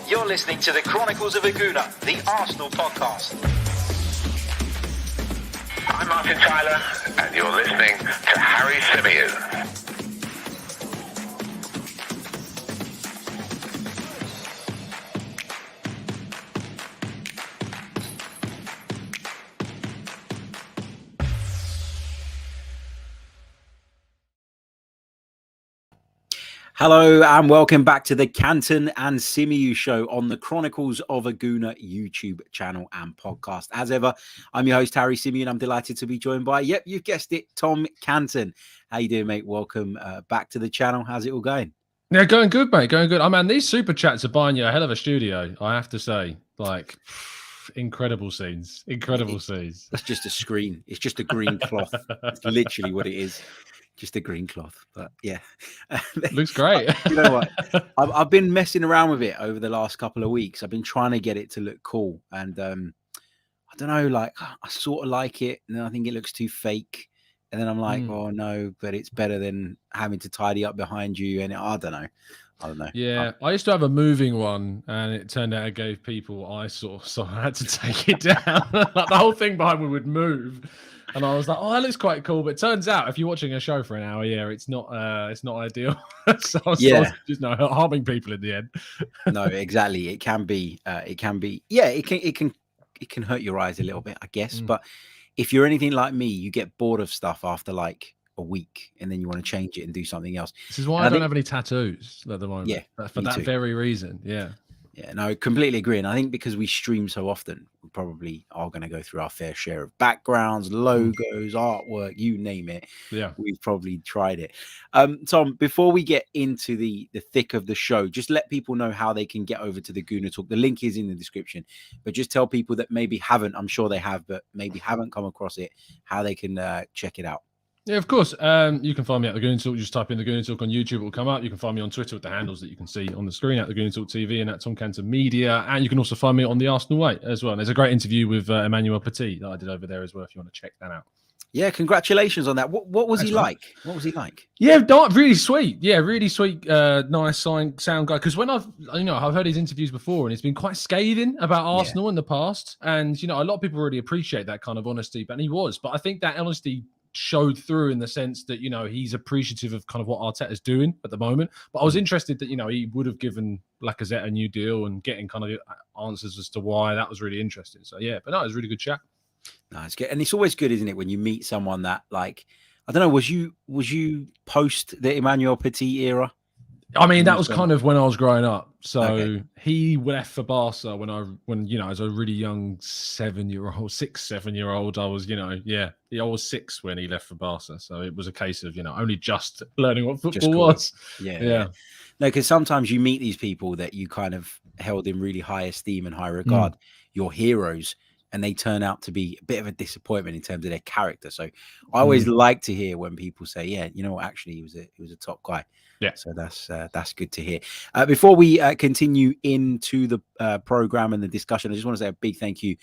You're listening to the Chronicles of a Gooner, the Arsenal podcast. I'm Martin Tyler, and you're listening to Harry Symeou. Hello and welcome back to the Canton and Symeou show on the Chronicles of a Gooner YouTube channel and podcast. As ever, I'm your host, Harry Symeou, and I'm delighted to be joined by, yep, you've guessed it, Tom Canton. How you doing, mate? Welcome back to the channel. How's it all going? Yeah, going good, mate. Going good. Oh, man, these super chats are buying you a hell of a studio, I have to say. Like, incredible scenes. Incredible scenes. That's just a screen. It's just a green cloth. It's literally what it is. Just a green cloth, but yeah. Looks great. You know what? I've been messing around with it over the last couple of weeks. I've been trying to get it to look cool. And I don't know, like, I sort of like it. And then I think it looks too fake. And then I'm like, oh, no, but it's better than having to tidy up behind you. And I don't know. Yeah, I used to have a moving one, and it turned out it gave people eyesore, so I had to take it down. Like, the whole thing behind me would move. And I was like, oh, that looks quite cool. But it turns out if you're watching a show for an hour, yeah, it's not ideal. So I was just harming people in the end. No, exactly. It can be, yeah, it can hurt your eyes a little bit, I guess. But if you're anything like me, you get bored of stuff after like a week and then you want to change it and do something else. This is why I don't have any tattoos at the moment. Yeah. For that very reason. Yeah. Yeah, no, completely agree. And I think because we stream so often, we probably are going to go through our fair share of backgrounds, logos, artwork, you name it. Yeah. We've probably tried it. Tom, before we get into the thick of the show, just let people know how they can get over to the Gooner Talk. The link is in the description, but just tell people that maybe haven't, I'm sure they have, but maybe haven't come across it, how they can check it out. Yeah, of course. You can find me at the Gooner Talk. Just type in the Gooner Talk on YouTube. It will come up. You can find me on Twitter with the handles that you can see on the screen at the Gooner Talk TV and at Tom Canton Media. And you can also find me on the Arsenal Way as well. And there's a great interview with Emmanuel Petit that I did over there as well, if you want to check that out. Yeah, congratulations on that. What was he like? What was he like? Yeah, really sweet. Yeah, really sweet, nice sound guy. Because when I've heard his interviews before, and he's been quite scathing about Arsenal in the past. And a lot of people really appreciate that kind of honesty. But he was. But I think that honesty showed through in the sense that he's appreciative of kind of what Arteta's doing at the moment. But I was interested that he would have given Lacazette a new deal and getting kind of answers as to why. That was really interesting. So yeah, but no, it was a really good chat. No, it's good. And it's always good, isn't it, when you meet someone that, like, I don't know, was you post the Emmanuel Petit era? I mean, that was kind of when I was growing up. So he left for Barca when as a really young 7-year-old, I was, I was 6 when he left for Barca. So it was a case of, only just learning what football was. Yeah. No, because sometimes you meet these people that you kind of held in really high esteem and high regard, your heroes, and they turn out to be a bit of a disappointment in terms of their character. So I always like to hear when people say, yeah, actually he was a top guy. Yeah. So that's good to hear. Before we continue into the program and the discussion, I just want to say a big thank you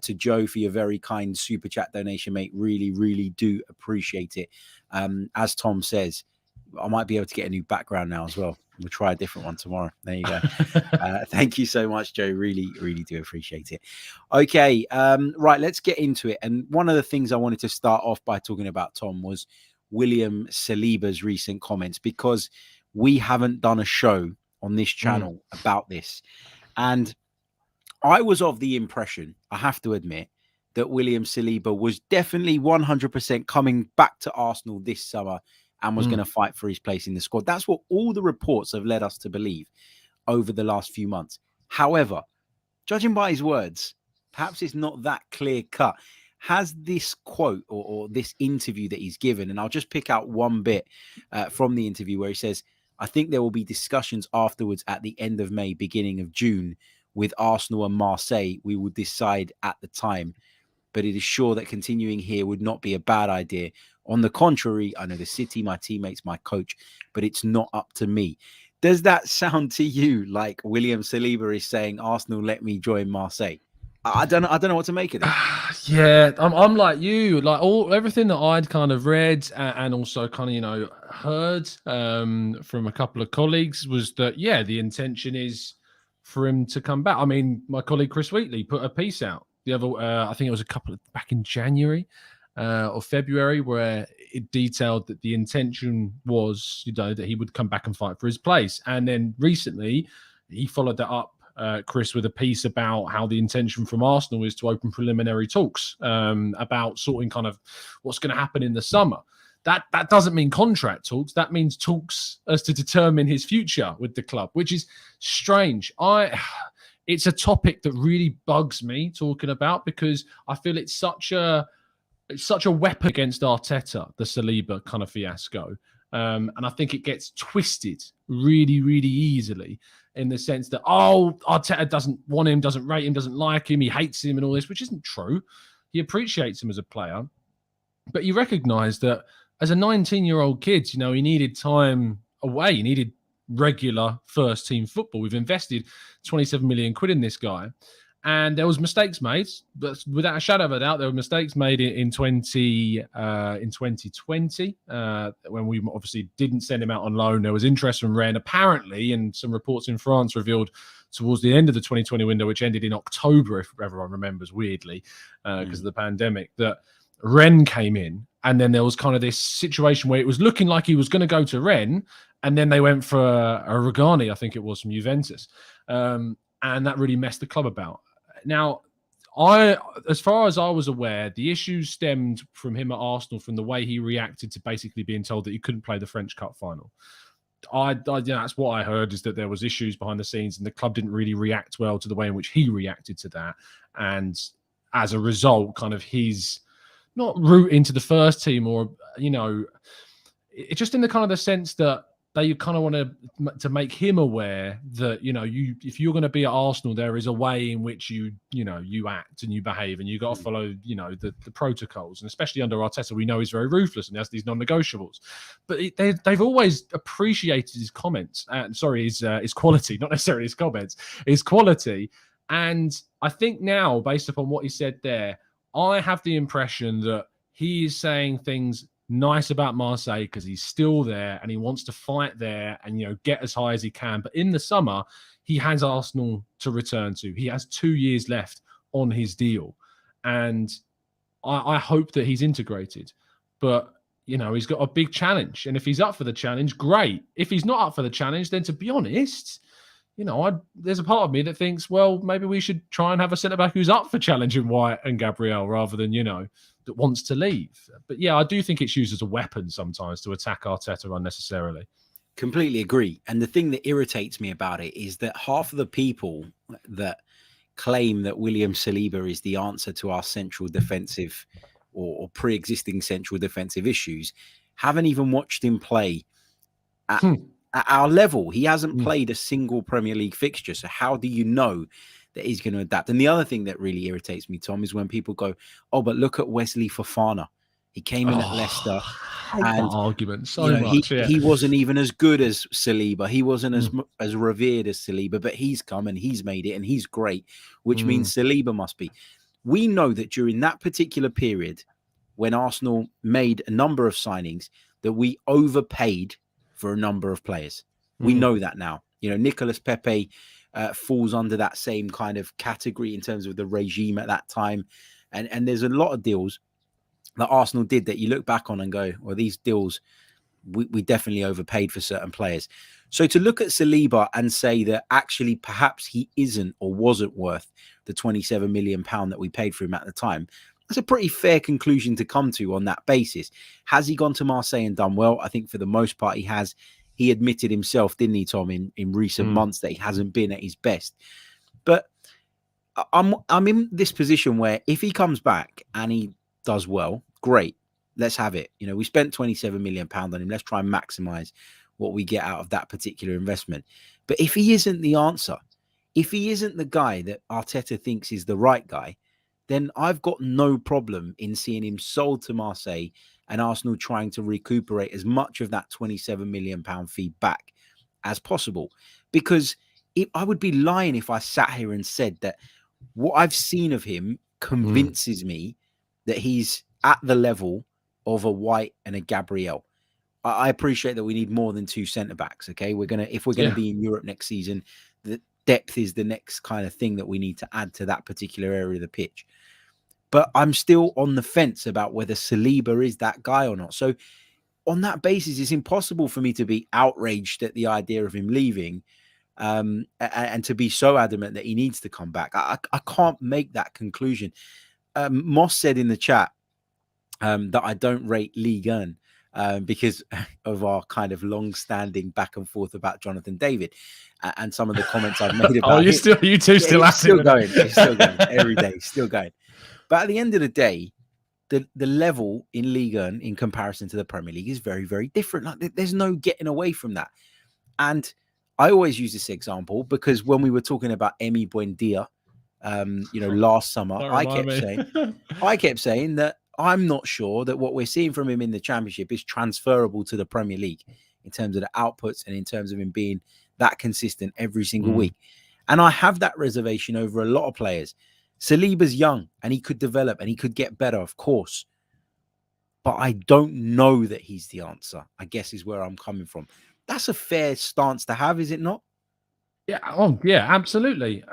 to Joe for your very kind super chat donation, mate. Really, really do appreciate it. As Tom says, I might be able to get a new background now as well. We'll try a different one tomorrow. There you go. Thank you so much, Joe. Really, really do appreciate it. Okay. Right. Let's get into it. And one of the things I wanted to start off by talking about, Tom, was William Saliba's recent comments, because we haven't done a show on this channel about this. And I was of the impression, I have to admit, that William Saliba was definitely 100% coming back to Arsenal this summer and was going to fight for his place in the squad. That's what all the reports have led us to believe over the last few months. However, judging by his words, perhaps it's not that clear cut. Has this quote or this interview that he's given, and I'll just pick out one bit from the interview where he says, I think there will be discussions afterwards at the end of May, beginning of June with Arsenal and Marseille. We will decide at the time, but it is sure that continuing here would not be a bad idea. On the contrary, I know the city, my teammates, my coach, but it's not up to me. Does that sound to you like William Saliba is saying, Arsenal, let me join Marseille? I don't know what to make of it. Yeah, I'm like you, like everything that I'd kind of read and also kind of heard from a couple of colleagues was that the intention is for him to come back. I mean, my colleague Chris Wheatley put a piece out the other, I think it was back in January or February, where it detailed that the intention was, that he would come back and fight for his place. And then recently, he followed that up, Chris, with a piece about how the intention from Arsenal is to open preliminary talks about sorting kind of what's going to happen in the summer. That doesn't mean contract talks. That means talks as to determine his future with the club, which is strange. It's a topic that really bugs me talking about, because I feel it's such a weapon against Arteta, the Saliba kind of fiasco. And I think it gets twisted really, really easily, in the sense that, Arteta doesn't want him, doesn't rate him, doesn't like him, he hates him and all this, which isn't true. He appreciates him as a player. But you recognise that as a 19-year-old kid, he needed time away. He needed regular first-team football. We've invested 27 million quid in this guy. And there was mistakes made, but without a shadow of a doubt, there were mistakes made in 2020 when we obviously didn't send him out on loan. There was interest from Rennes, apparently, and some reports in France revealed towards the end of the 2020 window, which ended in October, if everyone remembers, weirdly, because of the pandemic, that Rennes came in, and then there was kind of this situation where it was looking like he was going to go to Rennes, and then they went for a Rugani, I think it was, from Juventus, and that really messed the club about. Now, as far as I was aware, the issues stemmed from him at Arsenal, from the way he reacted to basically being told that he couldn't play the French Cup final. That's what I heard, is that there was issues behind the scenes, and the club didn't really react well to the way in which he reacted to that. And as a result, kind of his not route into the first team, or, it's just in the kind of the sense that they kind of want to make him aware that, if you're going to be at Arsenal, there is a way in which you act and you behave, and you got to follow, the protocols. And especially under Arteta, we know he's very ruthless and has these non-negotiables. But they've always appreciated his comments. His quality, not necessarily his comments, his quality. And I think now, based upon what he said there, I have the impression that he is saying things nice about Marseille because he's still there and he wants to fight there and, get as high as he can. But in the summer, he has Arsenal to return to. He has 2 years left on his deal. And I hope that he's integrated. But, he's got a big challenge. And if he's up for the challenge, great. If he's not up for the challenge, then to be honest, there's a part of me that thinks, well, maybe we should try and have a centre-back who's up for challenging White and Gabriel, rather than, that wants to leave. But yeah, I do think it's used as a weapon sometimes to attack Arteta unnecessarily. Completely agree. And the thing that irritates me about it is that half of the people that claim that William Saliba is the answer to our central defensive or pre-existing central defensive issues haven't even watched him play at our level. He hasn't played a single Premier League fixture. So how do you know that he's going to adapt? And the other thing that really irritates me, Tom, is when people go, "Oh, but look at Wesley Fofana. He came in at Leicester." And argument so much. He wasn't even as good as Saliba. He wasn't as revered as Saliba, but he's come and he's made it and he's great, which means Saliba must be. We know that during that particular period, when Arsenal made a number of signings, that we overpaid for a number of players. We know that now. Nicolas Pepe falls under that same kind of category in terms of the regime at that time. And there's a lot of deals that Arsenal did that you look back on and go, well, these deals, we definitely overpaid for certain players. So to look at Saliba and say that actually perhaps he isn't or wasn't worth the £27 million that we paid for him at the time, that's a pretty fair conclusion to come to on that basis. Has he gone to Marseille and done well? I think for the most part he has. He admitted himself, didn't he, Tom, in recent months that he hasn't been at his best. But I'm in this position where if he comes back and he does well, great. Let's have it. We spent £27 million on him. Let's try and maximize what we get out of that particular investment. But if he isn't the answer, if he isn't the guy that Arteta thinks is the right guy, then I've got no problem in seeing him sold to Marseille and Arsenal trying to recuperate as much of that £27 million fee back as possible. Because I would be lying if I sat here and said that what I've seen of him convinces me that he's at the level of a White and a Gabriel. I appreciate that we need more than two centre-backs, okay? If we're going to be in Europe next season, depth is the next kind of thing that we need to add to that particular area of the pitch. But I'm still on the fence about whether Saliba is that guy or not. So on that basis, it's impossible for me to be outraged at the idea of him leaving, and to be so adamant that he needs to come back. I can't make that conclusion. Moss said in the chat that I don't rate Ligue 1 because of our kind of long-standing back and forth about Jonathan David and some of the comments I've made about you two still at it? Still going. It's still going every day. Still going. But at the end of the day, the level in Ligue 1 in comparison to the Premier League is very, very different. Like, there's no getting away from that. And I always use this example because when we were talking about Emi Buendia, last summer, I kept saying that I'm not sure that what we're seeing from him in the Championship is transferable to the Premier League in terms of the outputs and in terms of him being that consistent every single week. And I have that reservation over a lot of players. Saliba's young and he could develop and he could get better, of course. But I don't know that he's the answer, I guess, is where I'm coming from. That's a fair stance to have, is it not? Yeah. Oh, yeah, absolutely.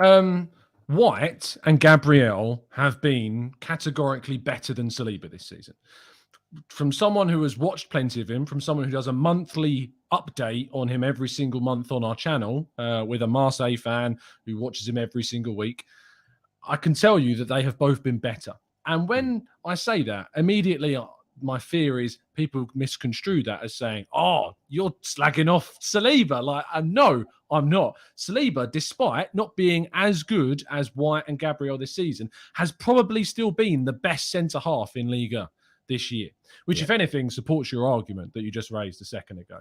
White and Gabriel have been categorically better than Saliba this season. From someone who has watched plenty of him, from someone who does a monthly update on him every single month on our channel, with a Marseille fan who watches him every single week, I can tell you that they have both been better. And when I say that, immediately my fear is people misconstrue that as saying, oh, you're slagging off Saliba. Like, no, I'm not. Saliba, despite not being as good as White and Gabriel this season, has probably still been the best centre-half in Liga this year, which, if anything, supports your argument that you just raised a second ago.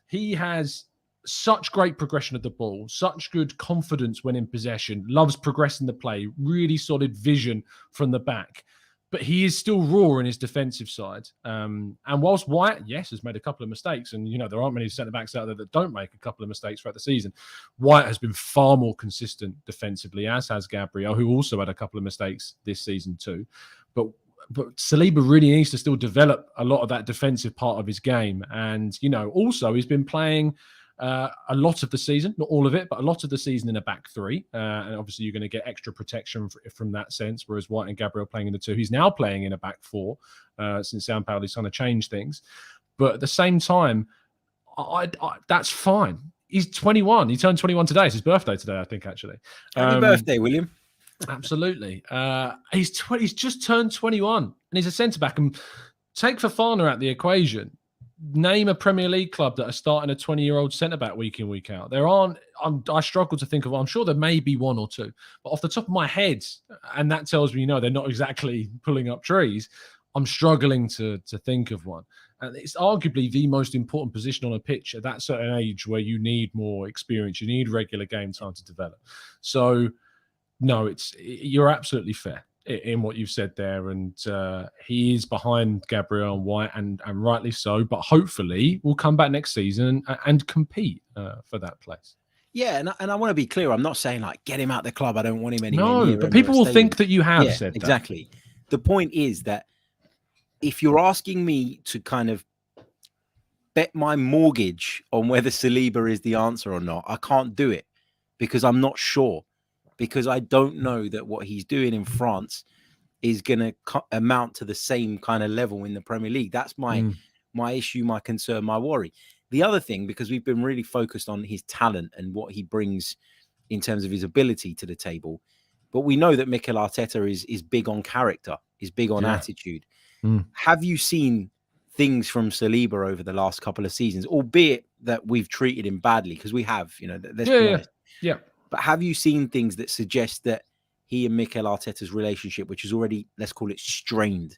He has such great progression of the ball, such good confidence when in possession, loves progressing the play, really solid vision from the back. But he is still raw in his defensive side. And whilst White, yes, has made a couple of mistakes, and, there aren't many centre-backs out there that don't make a couple of mistakes throughout the season, White has been far more consistent defensively, as has Gabriel, who also had a couple of mistakes this season too. But Saliba really needs to still develop a lot of that defensive part of his game. And, also he's been playing a lot of the season, not all of it, but a lot of the season in a back three. And obviously you're going to get extra protection from that sense, whereas White and Gabriel playing in the two. He's now playing in a back four since Sampaoli's trying to change things. But at the same time, I that's fine. He's 21. He turned 21 today. It's his birthday today, I think, actually. Happy birthday, William. Absolutely. He's just turned 21 and he's a centre-back. And take Fofana out the equation. Name a Premier League club that are starting a 20-year-old centre-back week in, week out. There aren't. I struggle to think of. I'm sure there may be one or two, but off the top of my head, and that tells me, they're not exactly pulling up trees. I'm struggling to think of one. And it's arguably the most important position on a pitch at that certain age where you need more experience. You need regular game time to develop. So, no, you're absolutely fair in what you've said there, and he is behind Gabriel and White, and rightly so. But hopefully, we'll come back next season and compete for that place. Yeah, and I want to be clear. I'm not saying like get him out the club. I don't want him anymore. No, but people will think that you have said that. Exactly. The point is that if you're asking me to kind of bet my mortgage on whether Saliba is the answer or not, I can't do it because I'm not sure. Because I don't know that what he's doing in France is going to amount to the same kind of level in the Premier League. That's my issue, my concern, my worry. The other thing, because we've been really focused on his talent and what he brings in terms of his ability to the table, but we know that Mikel Arteta is big on character, is big on attitude. Have you seen things from Saliba over the last couple of seasons, albeit that we've treated him badly? Because we have, let's be honest. Yeah. But have you seen things that suggest that he and Mikel Arteta's relationship, which is already, let's call it strained,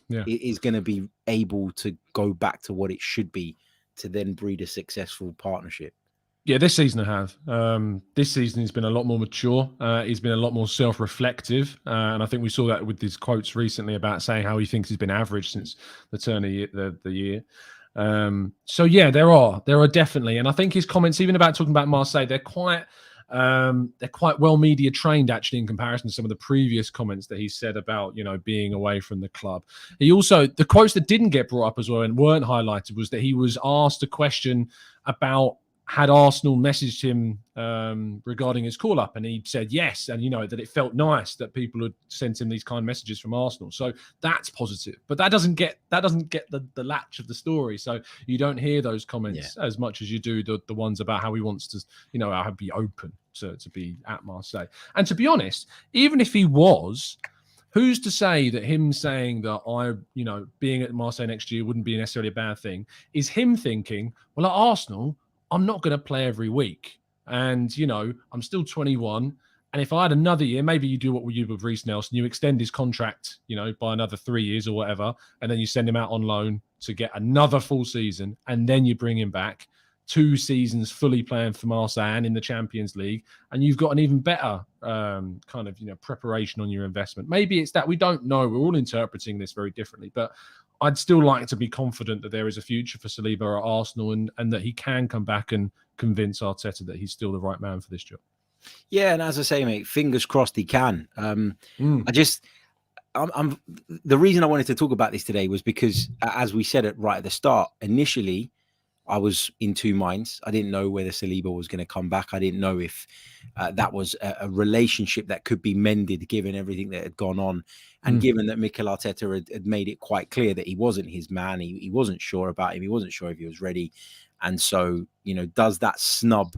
is going to be able to go back to what it should be to then breed a successful partnership? Yeah, this season I have. This season he's been a lot more mature. He's been a lot more self-reflective. And I think we saw that with his quotes recently about saying how he thinks he's been average since the turn of the year. So, yeah, there are definitely. And I think his comments, even about talking about Marseille, they're quite well media trained, actually, in comparison to some of the previous comments that he said about, being away from the club. He also, the quotes that didn't get brought up as well and weren't highlighted was that he was asked a question about had Arsenal messaged him regarding his call up, and he said yes, and that it felt nice that people had sent him these kind messages from Arsenal. So that's positive, but that doesn't get the latch of the story. So you don't hear those comments as much as you do the ones about how he wants to be open to be at Marseille. And to be honest, even if he was, who's to say that him saying that being at Marseille next year wouldn't be necessarily a bad thing? Is him thinking, well, at Arsenal, I'm not going to play every week. And, I'm still 21. And if I had another year, maybe you do what you do with Reece Nelson, you extend his contract, by another 3 years or whatever. And then you send him out on loan to get another full season. And then you bring him back 2 seasons fully playing for Marseille and in the Champions League. And you've got an even better preparation on your investment. Maybe it's that, we don't know. We're all interpreting this very differently, but I'd still like to be confident that there is a future for Saliba at Arsenal and that he can come back and convince Arteta that he's still the right man for this job. Yeah, and as I say, mate, fingers crossed he can. I'm the reason I wanted to talk about this today was because, as we said it right at the start, initially I was in two minds. I didn't know whether Saliba was going to come back. I didn't know if that was a relationship that could be mended, given everything that had gone on. And given that Mikel Arteta had made it quite clear that he wasn't his man, he wasn't sure about him. He wasn't sure if he was ready. And so, does that snub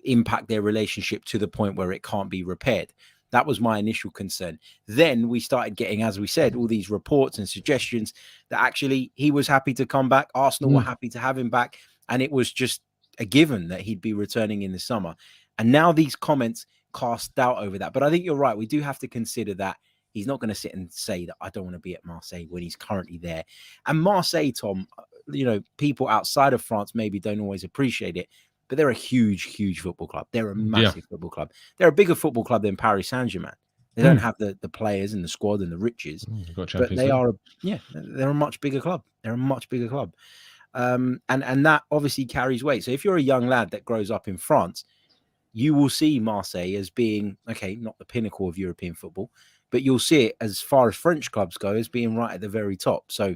impact their relationship to the point where it can't be repaired? That was my initial concern. Then we started getting, as we said, all these reports and suggestions that actually he was happy to come back. Arsenal were happy to have him back. And it was just a given that he'd be returning in the summer. And now these comments cast doubt over that. But I think you're right. We do have to consider that he's not going to sit and say that I don't want to be at Marseille when he's currently there. And Marseille, Tom, people outside of France maybe don't always appreciate it, but they're a huge, huge football club. They're a massive football club. They're a bigger football club than Paris Saint-Germain. They don't have the players and the squad and the riches, but they are, they're a much bigger club. They're a much bigger club. And that obviously carries weight. So if you're a young lad that grows up in France, you will see Marseille as being, okay, not the pinnacle of European football, but you'll see it, as far as French clubs go, as being right at the very top. So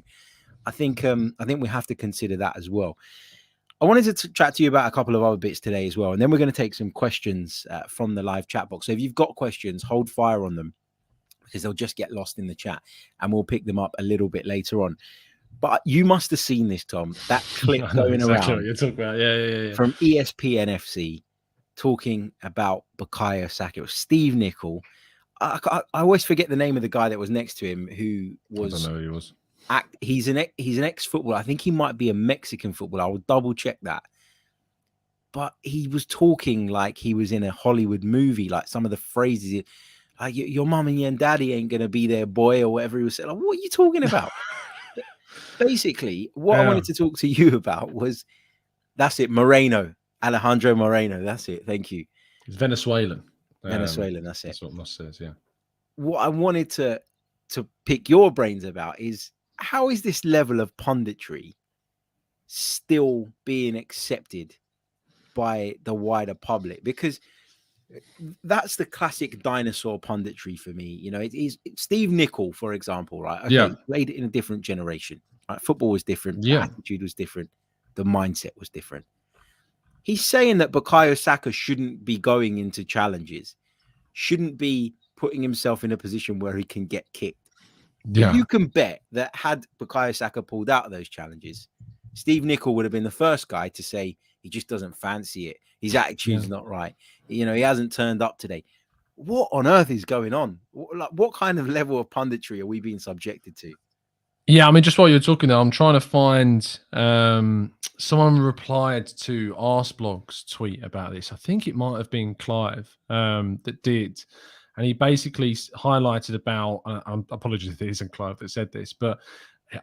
I think we have to consider that as well. I wanted to chat to you about a couple of other bits today as well, and then we're going to take some questions from the live chat box. So if you've got questions, hold fire on them, because they'll just get lost in the chat, and we'll pick them up a little bit later on. But you must have seen this, Tom, that clip going around what you're talking about. Yeah. From ESPN FC talking about Bukayo Saka. It was Steve Nicol. I always forget the name of the guy that was next to him, who was... I don't know who he was. He's an ex-footballer. I think he might be a Mexican footballer. I will double check that. But he was talking like he was in a Hollywood movie, like some of the phrases, like your mum and your daddy ain't going to be there, boy, or whatever he was saying. Like, what are you talking about? Basically, what I wanted to talk to you about was, that's it, Alejandro Moreno. That's it. Thank you. He's Venezuelan. Venezuelan, that's it. That's what Moss says, yeah. What I wanted to pick your brains about is, how is this level of punditry still being accepted by the wider public? Because that's the classic dinosaur punditry for me. It's Steve Nicol, for example, right? Okay, played in a different generation. Right? Football was different. The attitude was different. The mindset was different. He's saying that Bukayo Saka shouldn't be going into challenges, shouldn't be putting himself in a position where he can get kicked. Yeah. You can bet that had Bukayo Saka pulled out of those challenges, Steve Nicol would have been the first guy to say he just doesn't fancy it. His attitude's not right. He hasn't turned up today. What on earth is going on? What kind of level of punditry are we being subjected to? Yeah, I mean, just while you're talking there, I'm trying to find someone replied to Arseblog's tweet about this. I think it might have been Clive that did. And he basically highlighted about, apologies if it isn't Clive that said this, but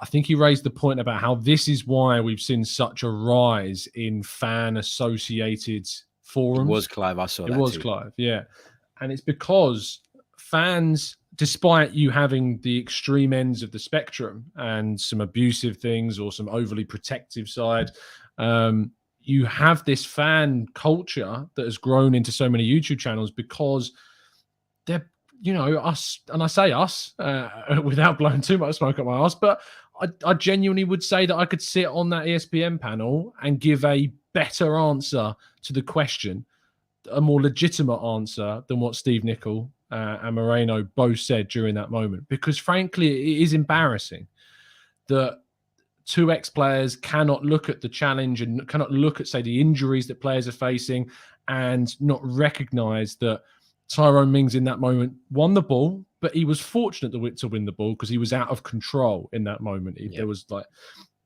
I think he raised the point about how this is why we've seen such a rise in fan-associated forums. It was Clive, I saw that. It was Clive, yeah. And it's because fans, despite you having the extreme ends of the spectrum and some abusive things or some overly protective side, you have this fan culture that has grown into so many YouTube channels because they're, us, and I say us without blowing too much smoke up my ass, but I genuinely would say that I could sit on that ESPN panel and give a better answer to the question, a more legitimate answer than what Steve Nicol and Moreno both said during that moment. Because frankly, it is embarrassing that two ex-players cannot look at the challenge and cannot look at, say, the injuries that players are facing and not recognise that Tyrone Mings in that moment won the ball, but he was fortunate to win the ball because he was out of control in that moment. There was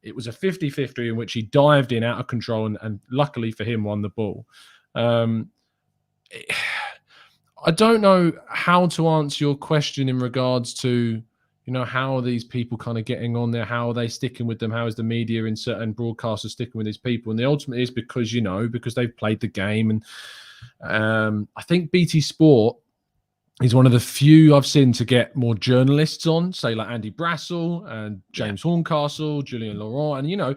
it was a 50-50 in which he dived in out of control and luckily for him won the ball. I don't know how to answer your question in regards to, how are these people kind of getting on there? How are they sticking with them? How is the media and certain broadcasters sticking with these people? And the ultimate is because, because they've played the game. And I think BT Sport is one of the few I've seen to get more journalists on, say like Andy Brassel and James Horncastle, Julian Laurent. And,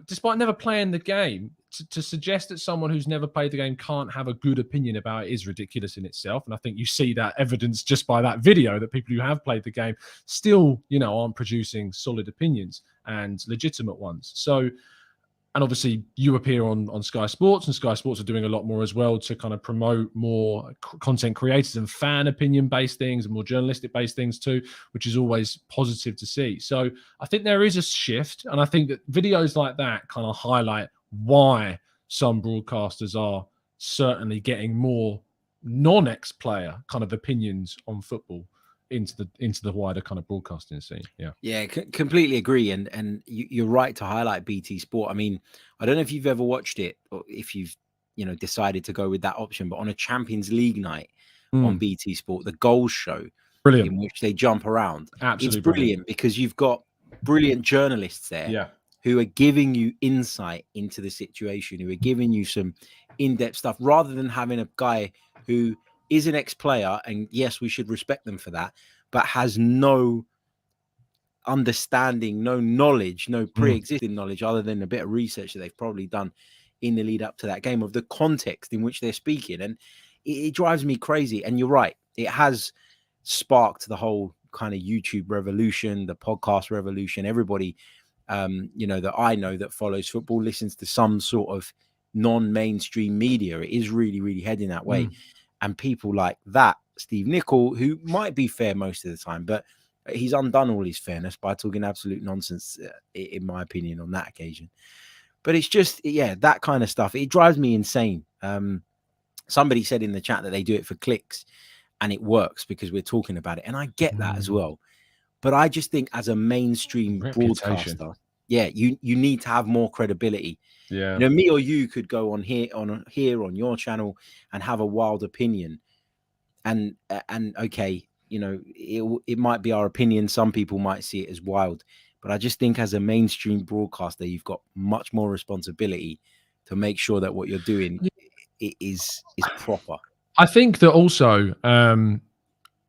despite never playing the game, to suggest that someone who's never played the game can't have a good opinion about it is ridiculous in itself. And I think you see that evidence just by that video, that people who have played the game still, aren't producing solid opinions and legitimate ones. So, and obviously you appear on Sky Sports, and Sky Sports are doing a lot more as well to kind of promote more content creators and fan opinion-based things and more journalistic-based things too, which is always positive to see. So I think there is a shift, and I think that videos like that kind of highlight why some broadcasters are certainly getting more non-ex-player kind of opinions on football into the wider kind of broadcasting scene. Completely agree, and you're right to highlight BT Sport. I mean, I don't know if you've ever watched it or if you've decided to go with that option, but on a Champions League night on BT Sport, the goals show, brilliant, in which they jump around, absolutely it's brilliant because you've got brilliant journalists there who are giving you insight into the situation, who are giving you some in-depth stuff, rather than having a guy who is an ex-player, and yes, we should respect them for that, but has no understanding, no knowledge, no pre-existing knowledge, other than a bit of research that they've probably done in the lead up to that game, of the context in which they're speaking. And it drives me crazy. And you're right, it has sparked the whole kind of YouTube revolution, the podcast revolution. Everybody, that I know that follows football listens to some sort of non-mainstream media. It is really, really heading that way. And people like that, Steve Nicol, who might be fair most of the time, but he's undone all his fairness by talking absolute nonsense, in my opinion, on that occasion. But it's just, that kind of stuff. It drives me insane. Somebody said in the chat that they do it for clicks, and it works because we're talking about it. And I get that as well. But I just think as a mainstream broadcaster, you need to have more credibility. Me or you could go on here on your channel and have a wild opinion, and okay, it might be our opinion. Some people might see it as wild, but I just think as a mainstream broadcaster, you've got much more responsibility to make sure that what you're doing is proper. I think that also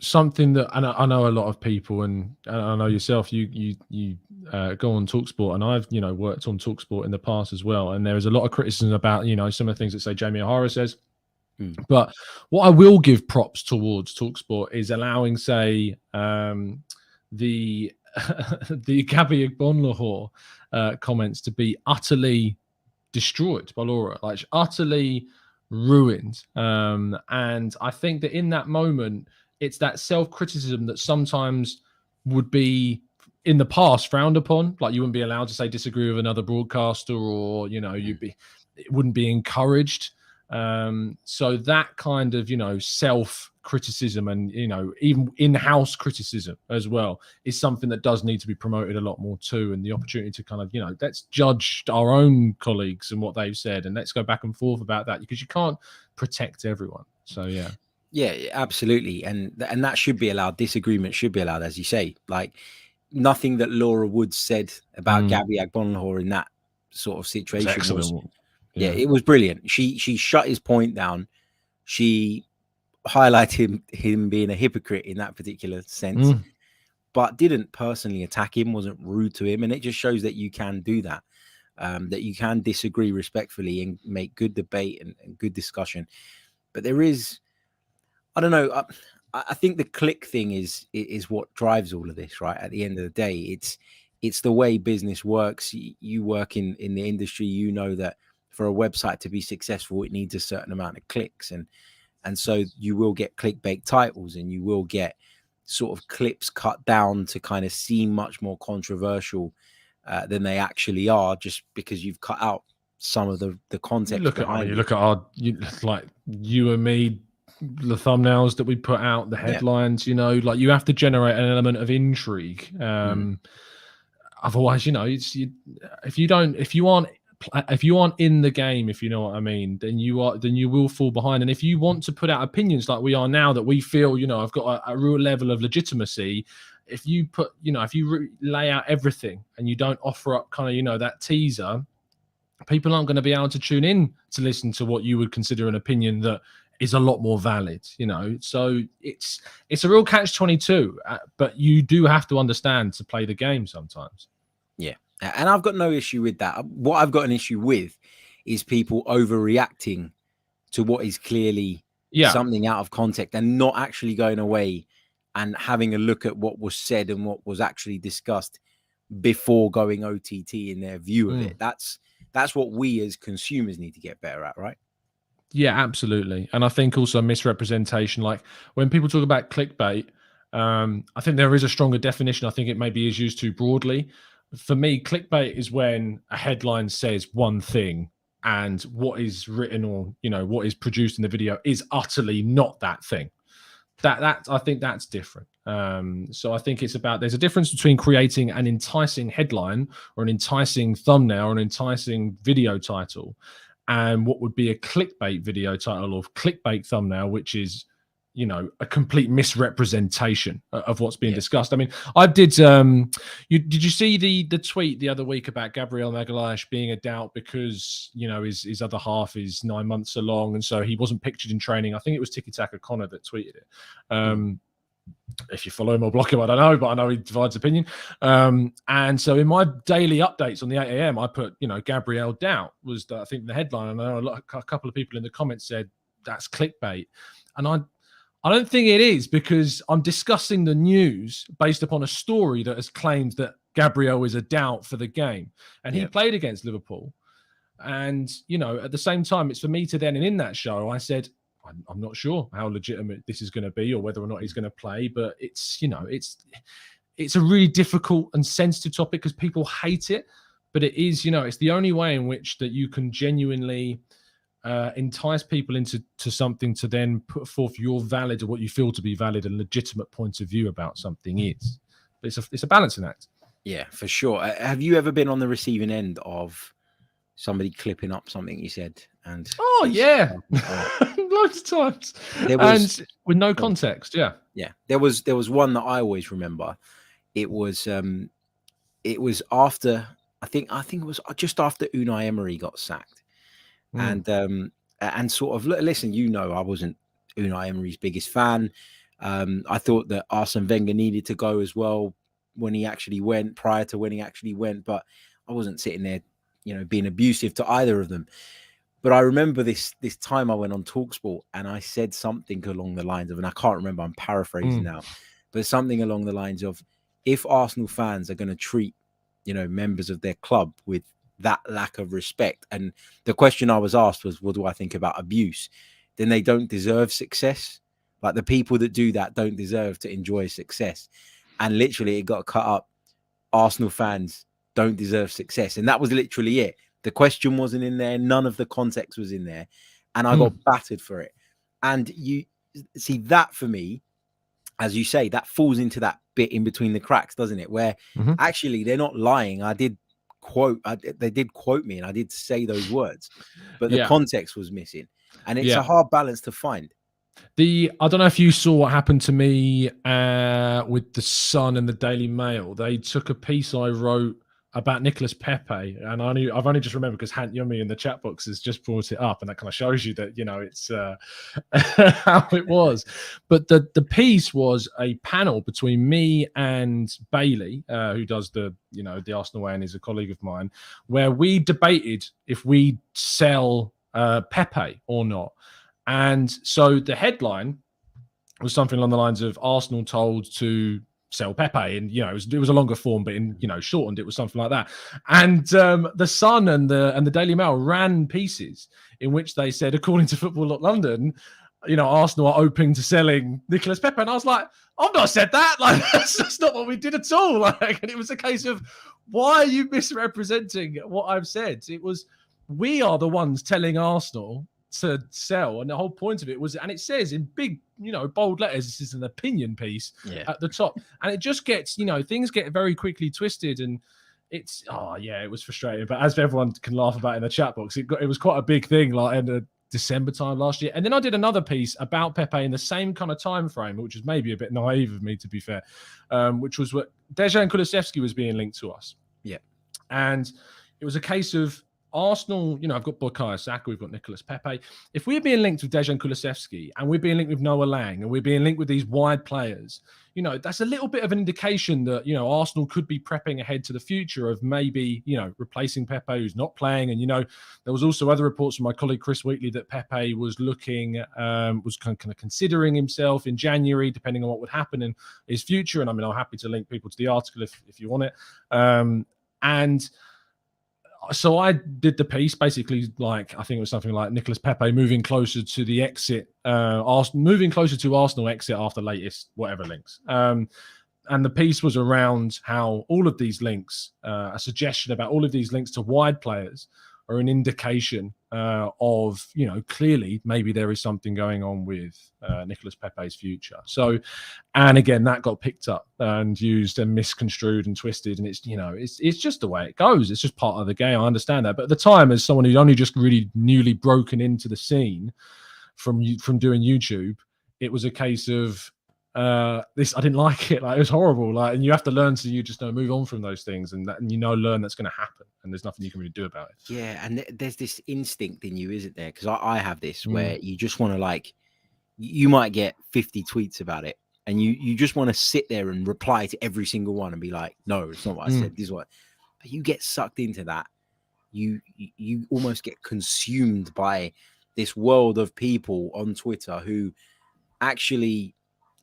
something that, and I know a lot of people, and I know yourself, you go on TalkSport, and I've worked on TalkSport in the past as well, and there is a lot of criticism about some of the things that, say, Jamie O'Hara says. But what I will give props towards TalkSport is allowing, say, the Gabby Agbonlahor comments to be utterly destroyed by Laura, like utterly ruined. And I think that in that moment, it's that self-criticism that sometimes would be in the past frowned upon. Like, you wouldn't be allowed to say disagree with another broadcaster, or it wouldn't be encouraged. So that kind of self-criticism and even in-house criticism as well is something that does need to be promoted a lot more too, and the opportunity to kind of let's judge our own colleagues and what they've said, and let's go back and forth about that, because you can't protect everyone. So yeah, absolutely. And that should be allowed. Disagreement should be allowed, as you say. Like, nothing that Laura Wood said about Gabby Agbonlahor in that sort of situation was it was brilliant. She shut his point down. She highlighted him being a hypocrite in that particular sense, but didn't personally attack him, wasn't rude to him. And it just shows that you can do that, that you can disagree respectfully and make good debate and good discussion. But there is, I don't know, I think the click thing is what drives all of this, right? At the end of the day, it's the way business works. You work in the industry, that for a website to be successful, it needs a certain amount of clicks, and so you will get clickbait titles, and you will get sort of clips cut down to kind of seem much more controversial than they actually are, just because you've cut out some of the context. You look at like you and me, the thumbnails that we put out, the headlines. You know, like you have to generate an element of intrigue. Otherwise, if you aren't in the game, if you know what I mean, then you will fall behind. And if you want to put out opinions like we are now, that we feel, I've got a real level of legitimacy. If you lay out everything and you don't offer up kind of, that teaser, people aren't going to be able to tune in to listen to what you would consider an opinion that is a lot more valid, So it's a real catch-22, but you do have to understand to play the game sometimes. Yeah. And I've got no issue with that. What I've got an issue with is people overreacting to what is clearly something out of context, and not actually going away and having a look at what was said and what was actually discussed before going OTT in their view of it. That's what we as consumers need to get better at, right? Yeah, absolutely. And I think also misrepresentation, like when people talk about clickbait, I think there is a stronger definition. I think it maybe is used too broadly. For me, clickbait is when a headline says one thing and what is written or, what is produced in the video is utterly not that thing. That I think that's different. So I think there's a difference between creating an enticing headline or an enticing thumbnail or an enticing video title, and what would be a clickbait video title or clickbait thumbnail, which is, a complete misrepresentation of what's being discussed. I mean, I did. Did you see the tweet the other week about Gabriel Magalhaes being a doubt because his other half is 9 months along, and so he wasn't pictured in training? I think it was Tiki Taka Connor that tweeted it. If you follow him or block him, I don't know, but I know he divides opinion. And so in my daily updates on the 8 a.m., I put, Gabriel doubt was I think the headline, and I know a couple of people in the comments said that's clickbait, and I don't think it is, because I'm discussing the news based upon a story that has claimed that Gabriel is a doubt for the game, and he played against Liverpool. And at the same time, it's for me to then, and in that show, I said, I'm not sure how legitimate this is going to be or whether or not he's going to play, but it's a really difficult and sensitive topic because people hate it, but it is, it's the only way in which that you can genuinely entice people into something to then put forth your valid, or what you feel to be valid and legitimate point of view about something is. But it's a balancing act. Yeah, for sure. Have you ever been on the receiving end of somebody clipping up something you said? And loads of times. And with no context. Yeah. There was one that I always remember. It was after, I think it was just after Unai Emery got sacked. And sort of, listen, I wasn't Unai Emery's biggest fan. I thought that Arsene Wenger needed to go as well when he actually went, prior to when he actually went, but I wasn't sitting there, being abusive to either of them. But I remember this time I went on TalkSport and I said something along the lines of, and I can't remember, I'm paraphrasing now, but something along the lines of, if Arsenal fans are going to treat, members of their club with that lack of respect, and the question I was asked was, what do I think about abuse? Then they don't deserve success. Like, the people that do that don't deserve to enjoy success. And literally it got cut up. Arsenal fans don't deserve success. And that was literally it. The question wasn't in there. None of the context was in there. And I got battered for it. And you see that, for me, as you say, that falls into that bit in between the cracks, doesn't it? Where actually they're not lying. They did quote me and I did say those words, but the context was missing. And it's a hard balance to find. I don't know if you saw what happened to me with the Sun and the Daily Mail. They took a piece I wrote about Nicolas Pepe, and I've only just remembered because Hant Yummy in the chat box has just brought it up, and that kind of shows you that it's how it was. But the piece was a panel between me and Bailey, who does the Arsenal Way and is a colleague of mine, where we debated if we sell Pepe or not. And so the headline was something along the lines of Arsenal told to sell Pepe, and it was a longer form, but in shortened, it was something like that. And the Sun and the Daily Mail ran pieces in which they said, according to Football London, Arsenal are open to selling Nicolas Pepe, and I was like, I've not said that. Like, that's not what we did at all. Like, and it was a case of, why are you misrepresenting what I've said? It was, we are the ones telling Arsenal to sell, and the whole point of it was, and it says in big, bold letters, this is an opinion piece at the top, and it just gets, things get very quickly twisted, and it's, it was frustrating. But as everyone can laugh about in the chat box, it was quite a big thing, like in the December time last year. And then I did another piece about Pepe in the same kind of time frame, which is maybe a bit naive of me, to be fair, which was what Dejan Kulusevski was being linked to us. Yeah, and it was a case of Arsenal, I've got Bukayo Saka, we've got Nicolas Pepe. If we're being linked with Dejan Kulusevski and we're being linked with Noah Lang and we're being linked with these wide players, that's a little bit of an indication that, Arsenal could be prepping ahead to the future of maybe, replacing Pepe, who's not playing. And, there was also other reports from my colleague Chris Wheatley that Pepe was looking, was kind of considering himself in January, depending on what would happen in his future. And I'm happy to link people to the article if you want it. And so I did the piece, basically, like, I think it was something like Nicolas Pepe moving closer to the exit, moving closer to Arsenal exit after latest whatever links. And the piece was around how all of these links, a suggestion about all of these links to wide players are an indication of, clearly maybe there is something going on with Nicolas Pepe's future. So, and again, that got picked up and used and misconstrued and twisted. And it's, it's just the way it goes. It's just part of the game. I understand that. But at the time, as someone who'd only just really newly broken into the scene from doing YouTube, it was a case of, this, I didn't like it. Like, it was horrible. Like, and you have to learn to move on from those things, and learn that's going to happen, and there's nothing you can really do about it. Yeah, and there's this instinct in you, isn't there? Because I have this where you just want to, like, you might get 50 tweets about it, and you just want to sit there and reply to every single one and be like, no, it's not what I said. This is what. But you get sucked into that. You almost get consumed by this world of people on Twitter who actually,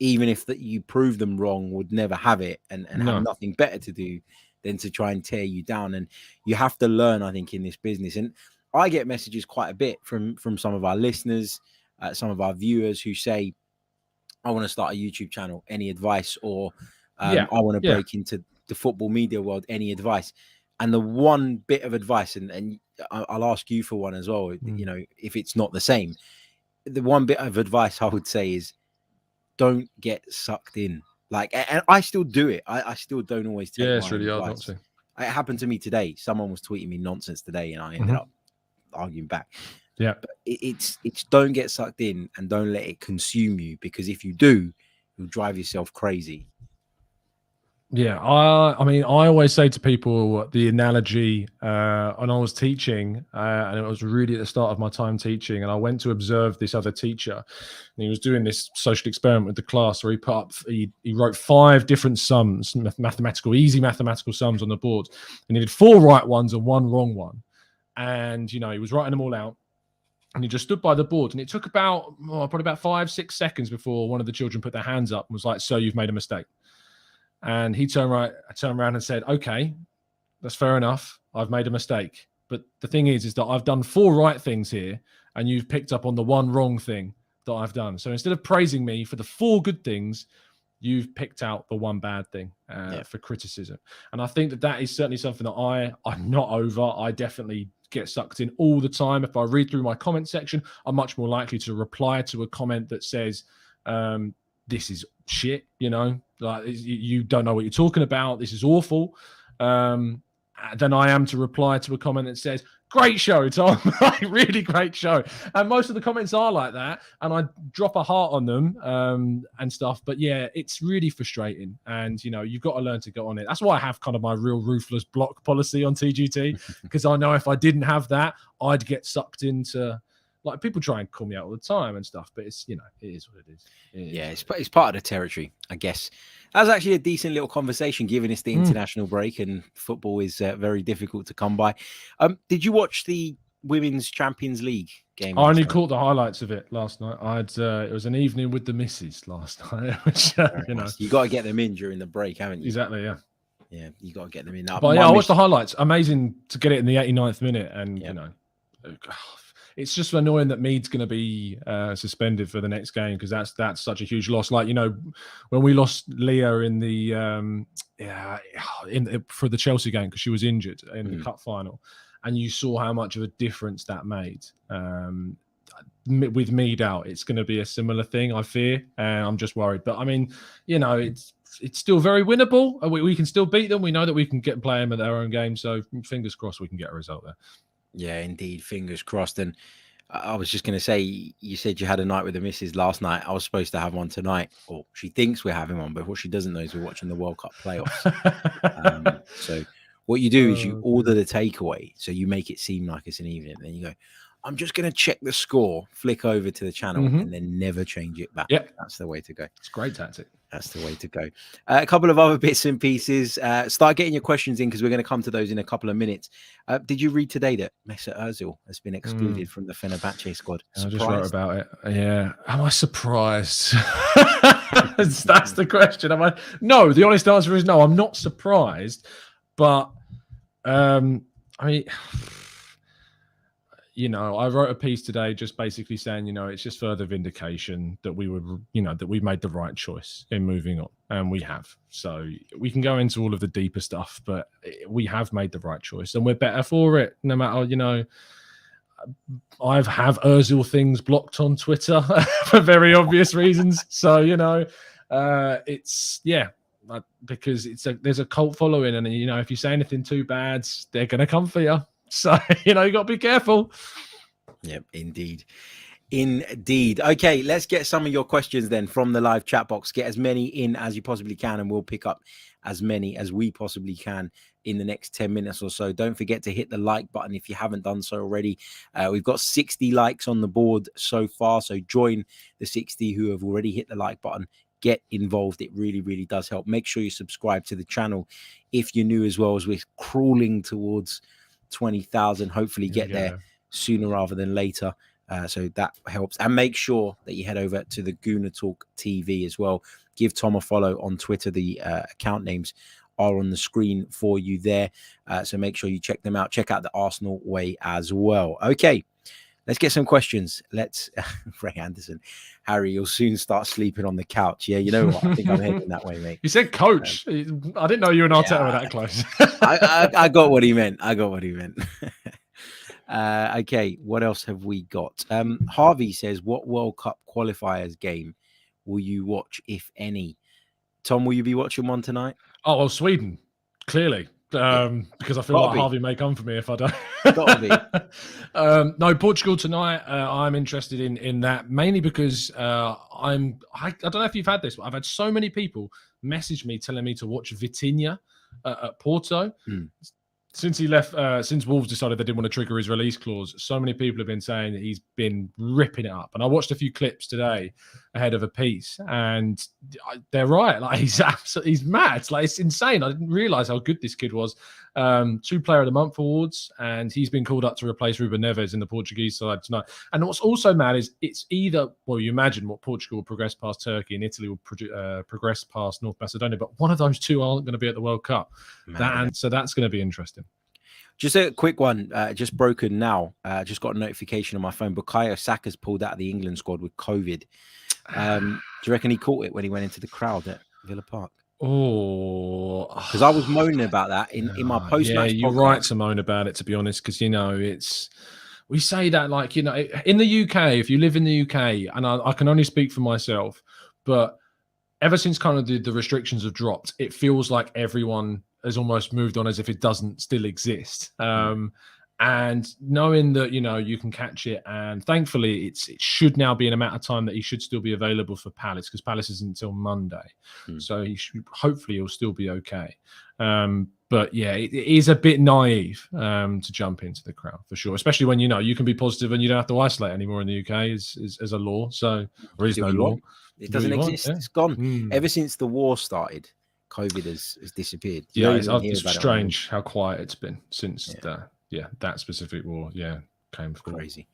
even if that you prove them wrong, would never have it and have nothing better to do than to try and tear you down. And you have to learn, I think, in this business. And I get messages quite a bit from some of our listeners, some of our viewers who say, I want to start a YouTube channel, any advice? Or I want to break into the football media world, any advice? And the one bit of advice, and I'll ask you for one as well, if it's not the same, the one bit of advice I would say is, don't get sucked in. Like, and I still do it. I still don't always take it's really hard not to. It happened to me today. Someone was tweeting me nonsense today, and I ended up arguing back. Yeah, but it's don't get sucked in and don't let it consume you, because if you do, you'll drive yourself crazy. Yeah, I mean, I always say to people the analogy when I was teaching, and it was really at the start of my time teaching, and I went to observe this other teacher, and he was doing this social experiment with the class where he wrote 5 different sums, easy mathematical sums on the board, and he did 4 right ones and 1 wrong one, and he was writing them all out. And he just stood by the board, and it took probably about 5-6 seconds before one of the children put their hands up and was like, "So you've made a mistake." And he turned around and said, "Okay, that's fair enough. I've made a mistake. But the thing is that I've done 4 right things here, and you've picked up on the 1 wrong thing that I've done. So instead of praising me for the 4 good things, you've picked out the 1 bad thing for criticism." And I think that is certainly something that I'm not over. I definitely get sucked in all the time. If I read through my comment section, I'm much more likely to reply to a comment that says, this is shit, like, you don't know what you're talking about, this is awful, than I am to reply to a comment that says, "Great show, Tom." Like, really great show. And most of the comments are like that, and I drop a heart on them and stuff. But yeah, it's really frustrating, and you've got to learn to get on it. That's why I have kind of my real ruthless block policy on TGT, because I know if I didn't have that, I'd get sucked into, like, people try and call me out all the time and stuff, but it's, it is what it is. It's part of the territory, I guess. That was actually a decent little conversation, given it's the international break and football is very difficult to come by. Did you watch the Women's Champions League game? I only last night? caught the highlights of it last night. It was an evening with the missus last night, which, You got to get them in during the break, haven't you? Exactly, yeah. Yeah, you got to get them in. But yeah, I watched the highlights. Amazing to get it in the 89th minute, and it's just annoying that Mead's going to be suspended for the next game, because that's such a huge loss. Like, when we lost Leah in the for the Chelsea game because she was injured in the cup final, and you saw how much of a difference that made. With Mead out, it's going to be a similar thing, I fear, and I'm just worried. But I mean, it's still very winnable. We can still beat them. We know that we can play them at their own game. So fingers crossed we can get a result there. Yeah, indeed. Fingers crossed. And I was just going to say, you said you had a night with the missus last night. I was supposed to have one tonight, or she thinks we're having one, but what she doesn't know is we're watching the World Cup playoffs. So what you do is you order the takeaway. So you make it seem like it's an evening. Then you go, I'm just going to check the score, flick over to the channel, and then never change it back. Yeah, that's the way to go. It's a great tactic. That's the way to go. A couple of other bits and pieces. Start getting your questions in, because we're going to come to those in a couple of minutes. Did you read today that Mesut Ozil has been excluded from the Fenerbahce squad? I just wrote about it. Yeah. Am I surprised? That's the question. Am I? No, the honest answer is no, I'm not surprised. But, I mean... I wrote a piece today just basically saying, it's just further vindication that we made the right choice in moving on, and we have. So we can go into all of the deeper stuff, but we have made the right choice, and we're better for it. No matter, I have Ozil things blocked on Twitter for very obvious reasons. So because there's a cult following, and if you say anything too bad, they're gonna come for you. So, you got to be careful. Yep, indeed. Okay, let's get some of your questions then from the live chat box. Get as many in as you possibly can, and we'll pick up as many as we possibly can in the next 10 minutes or so. Don't forget to hit the like button if you haven't done so already. We've got 60 likes on the board so far, so join the 60 who have already hit the like button. Get involved. It really, really does help. Make sure you subscribe to the channel if you're new as well, as we're crawling towards 20,000. Hopefully get there sooner rather than later. So that helps. And make sure that you head over to the Gooner Talk TV as well. Give Tom a follow on Twitter. The account names are on the screen for you there. So make sure you check them out. Check out the Arsenal way as well. Okay, let's get some questions. Ray Anderson, Harry, you'll soon start sleeping on the couch. Yeah, you know what? I think I'm heading that way, mate. You said coach. I didn't know you and Arteta were that close. I got what he meant. Okay, what else have we got? Harvey says, what World Cup qualifiers game will you watch, if any? Tom, will you be watching one tonight? Oh, well, Sweden, clearly. Because I feel like Harvey may come for me if I don't. No, Portugal tonight. I'm interested in that, mainly because I don't know if you've had this, but I've had so many people message me telling me to watch Vitinha at Porto. Since he left, since Wolves decided they didn't want to trigger his release clause, so many people have been saying that he's been ripping it up. And I watched a few clips today ahead of a piece, and they're right. Like, he's mad. Like, it's insane. I didn't realize how good this kid was. 2 Player of the Month awards, and he's been called up to replace Ruben Neves in the Portuguese side tonight. And what's also mad is it's either, well, you imagine what Portugal will progress past Turkey and Italy will progress past North Macedonia, but one of those two aren't going to be at the World Cup. So that's going to be interesting. Just a quick one, just broken now. Just got a notification on my phone. Bukayo Saka's pulled out of the England squad with COVID. Do you reckon he caught it when he went into the crowd at Villa Park? Oh, because I was moaning about that in my post-match. Yeah, you're right to moan about it, to be honest, because we say that, like, in the UK, if you live in the UK, and I can only speak for myself, but ever since kind of the restrictions have dropped, it feels like everyone has almost moved on as if it doesn't still exist. And knowing that, you can catch it, and thankfully it should now be in a matter of time that he should still be available for Palace, because Palace isn't until Monday. So hopefully he'll still be okay. But yeah, it is a bit naive to jump into the crowd, for sure, especially when you can be positive and you don't have to isolate anymore in the UK as a law. So there is no law. It doesn't exist. It's gone. Ever since the war started, COVID has disappeared. It's strange how quiet it's been since that specific war. Yeah, came through. Crazy.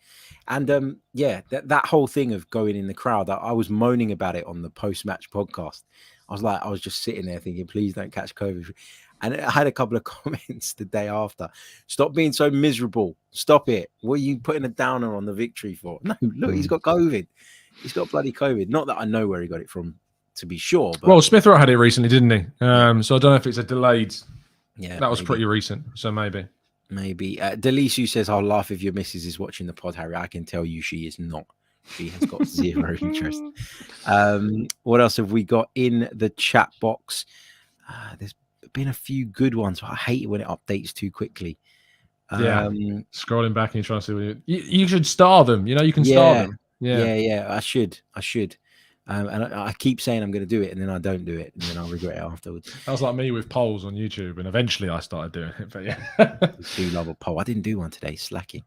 And yeah, that whole thing of going in the crowd, I was moaning about it on the post-match podcast. I was just sitting there thinking, please don't catch COVID. And I had a couple of comments the day after. Stop being so miserable. Stop it. What are you putting a downer on the victory for? No, look, he's got COVID. He's got bloody COVID. Not that I know where he got it from, to be sure. But Well, Smith Rowe had it recently, didn't he? So I don't know if it's a delayed. yeah, that was maybe. pretty recent. So maybe. Delisu says, I'll laugh if your missus is watching the pod, Harry. I can tell you she is not. She has got zero interest. What else have we got in the chat box? There's been a few good ones, but I hate it when it updates too quickly. Scrolling back and trying to see what you should star them. You can star them. Yeah. I should. And I keep saying I'm going to do it, and then I don't do it, and then I'll regret it afterwards. That was like me with polls on YouTube, and eventually I started doing it. But yeah, I do love a poll. I didn't do one today, slacking.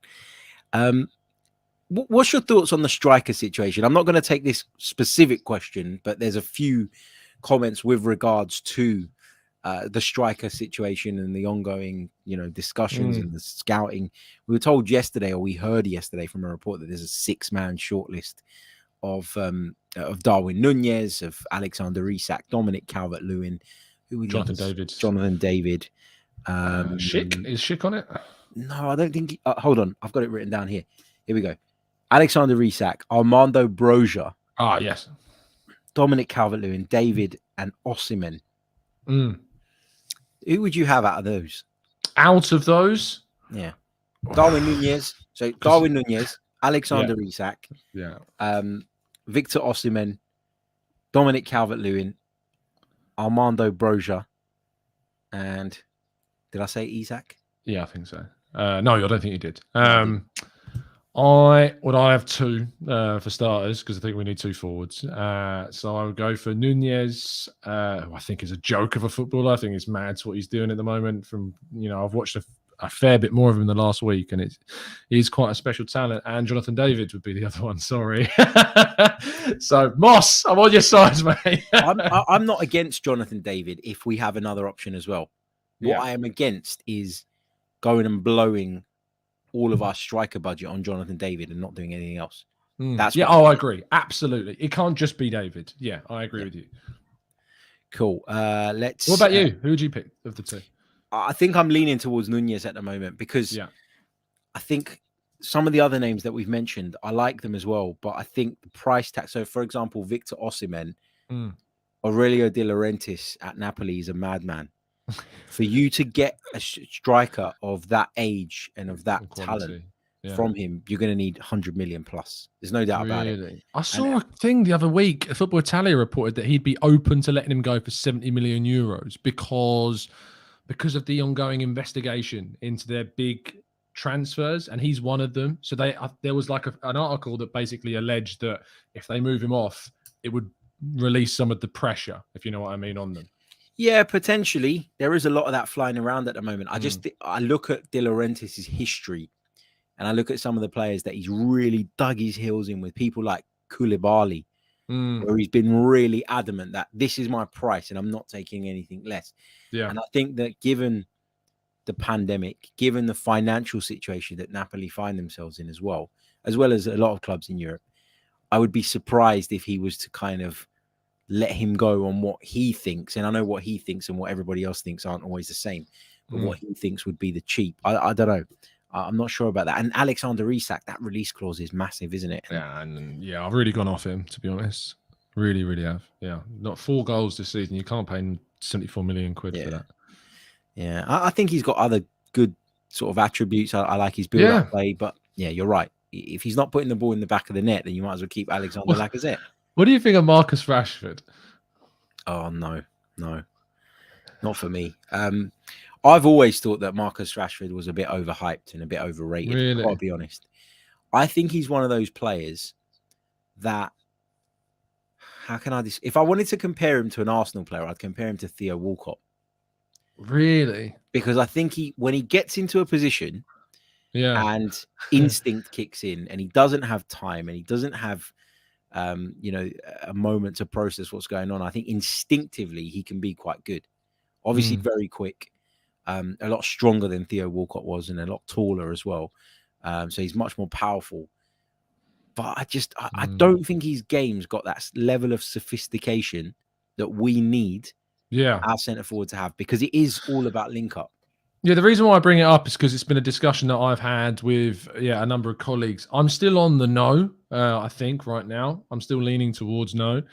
What's your thoughts on the striker situation? I'm not going to take this specific question, but there's a few comments with regards to the striker situation and the ongoing, discussions and the scouting. We were told yesterday, or we heard yesterday from a report, that there's a 6-man shortlist of Darwin Nunez, of Alexander Isak, Dominic Calvert-Lewin, Jonathan David. Schick, is Schick on it? No, I don't think. Hold on, I've got it written down here. Here we go. Alexander Isak, Armando Broja. Ah, yes. Dominic Calvert-Lewin, David, and Osimhen. Who would you have out of those? Out of those? Yeah. Darwin Nunez. So Darwin Nunez, Alexander Isak. Yeah. Victor Osimhen, Dominic Calvert-Lewin, Armando Broja, and did I say Isak? Yeah, I think so. No, I don't think you did. I have two for starters, because I think we need two forwards. So I would go for Nunez, who I think is a joke of a footballer. I think it's mad what he's doing at the moment. I've watched a fair bit more of him the last week, and he's quite a special talent. And Jonathan David would be the other one. Sorry. So Moss, I'm on your side, mate. I'm not against Jonathan David if we have another option as well. What I am against is going and blowing all of our striker budget on Jonathan David and not doing anything else. I agree. Absolutely. It can't just be David. Yeah, I agree with you. Cool. What about you? Who would you pick of the two? I think I'm leaning towards Nunez at the moment, because I think some of the other names that we've mentioned, I like them as well, but I think the price tag. So, for example, Victor Osimhen, Aurelio De Laurentiis at Napoli is a madman. For you to get a striker of that age and of that talent from him, you're going to need 100 million plus. There's no doubt about it. I saw a thing the other week. Football Italia reported that he'd be open to letting him go for 70 million euros because of the ongoing investigation into their big transfers, and he's one of them. So there was like an article that basically alleged that if they move him off, it would release some of the pressure, if you know what I mean, on them. Yeah, potentially. There is a lot of that flying around at the moment. I look at De Laurentiis' history, and I look at some of the players that he's really dug his heels in with, people like Koulibaly, where he's been really adamant that this is my price and I'm not taking anything less. Yeah. And I think that given the pandemic, given the financial situation that Napoli find themselves in as well as a lot of clubs in Europe, I would be surprised if he was to kind of let him go on what he thinks. And I know what he thinks and what everybody else thinks aren't always the same, but what he thinks would be the cheap. I don't know. I'm not sure about that. And Alexander Isak, that release clause is massive, isn't it? Yeah, I've really gone off him, to be honest. Really, really have. Yeah. Not 4 goals this season. You can't pay 74 million quid for that. Yeah. I think he's got other good sort of attributes. I like his build-up play, but yeah, you're right. If he's not putting the ball in the back of the net, then you might as well keep Alexander Lacazette. What do you think of Marcus Rashford? Oh, no, not for me. I've always thought that Marcus Rashford was a bit overhyped and a bit overrated. Really? I'll be honest. I think he's one of those players that, if I wanted to compare him to an Arsenal player, I'd compare him to Theo Walcott. Really? Because I think when he gets into a position and instinct kicks in, and he doesn't have time and he doesn't have a moment to process what's going on, I think instinctively he can be quite good. Obviously very quick, a lot stronger than Theo Walcott was, and a lot taller as well. So he's much more powerful. But I don't think his game's got that level of sophistication that we need our centre forward to have, because it is all about link up. Yeah, the reason why I bring it up is because it's been a discussion that I've had with a number of colleagues. I'm still on the no, I think, right now. I'm still leaning towards no.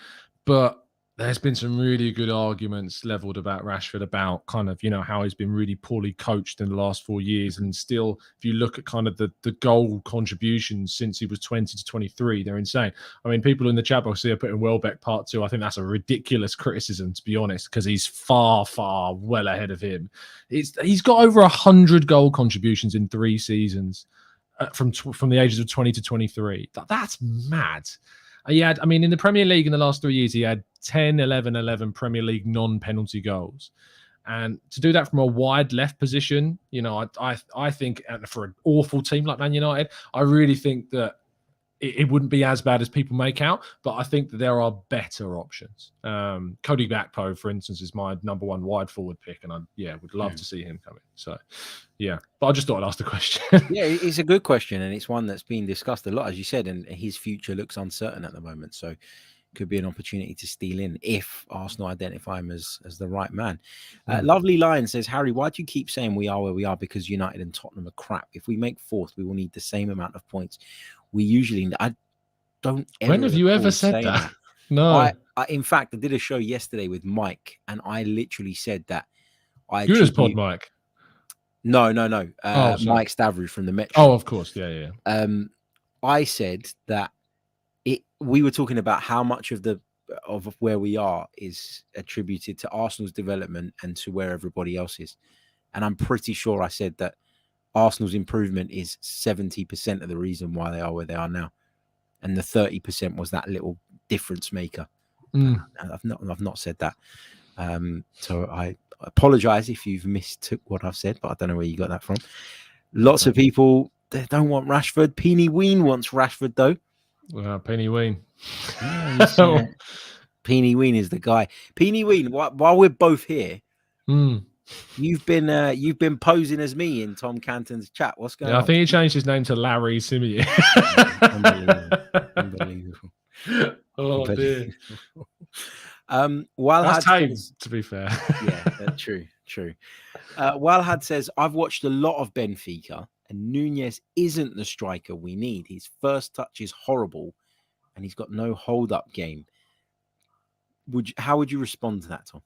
But there's been some really good arguments leveled about Rashford, about kind of, how he's been really poorly coached in the last 4 years. And still, if you look at kind of the goal contributions since he was 20 to 23, they're insane. I mean, people in the chat box are putting Welbeck part 2. I think that's a ridiculous criticism, to be honest, because he's far, far well ahead of him. He's got over 100 goal contributions in 3 seasons from the ages of 20 to 23. That's mad. He had, in the Premier League in the last 3 years, he had 10, 11, 11 Premier League non-penalty goals. And to do that from a wide left position, I think for an awful team like Man United, I really think that it wouldn't be as bad as people make out, but I think that there are better options. Cody Gakpo, for instance, is my number 1 wide forward pick, and I would love to see him come in. So, but I just thought I'd ask the question. Yeah, it's a good question, and it's one that's been discussed a lot, as you said, and his future looks uncertain at the moment. So, could be an opportunity to steal in if Arsenal identify him as the right man. Lovely Lion says, Harry, why do you keep saying we are where we are? Because United and Tottenham are crap. If we make 4th, we will need the same amount of points. We usually, I don't ever. When have you ever said that? No. In fact, I did a show yesterday with Mike, and I literally said that. Gooner's pod, Mike. No. Mike Stavrou from the Metro. Oh, of course. Yeah. I said that we were talking about how much of where we are is attributed to Arsenal's development and to where everybody else is. And I'm pretty sure I said that Arsenal's improvement is 70% of the reason why they are where they are now. And the 30% was that little difference maker. I've not said that. So I apologize if you've mistook what I've said, but I don't know where you got that from. Lots of people, they don't want Rashford. Peeny Ween wants Rashford, though. Peeny Ween. Peeny Ween is the guy. Peeny Ween, while we're both here, you've been posing as me in Tom Canton's chat. What's going on? I think he changed his name to Larry Symeou. Unbelievable. Oh dear. Walhad says, to be fair. Yeah, true. Walhad says, I've watched a lot of Benfica, and Nunez isn't the striker we need. His first touch is horrible, and he's got no hold-up game. How would you respond to that, Tom?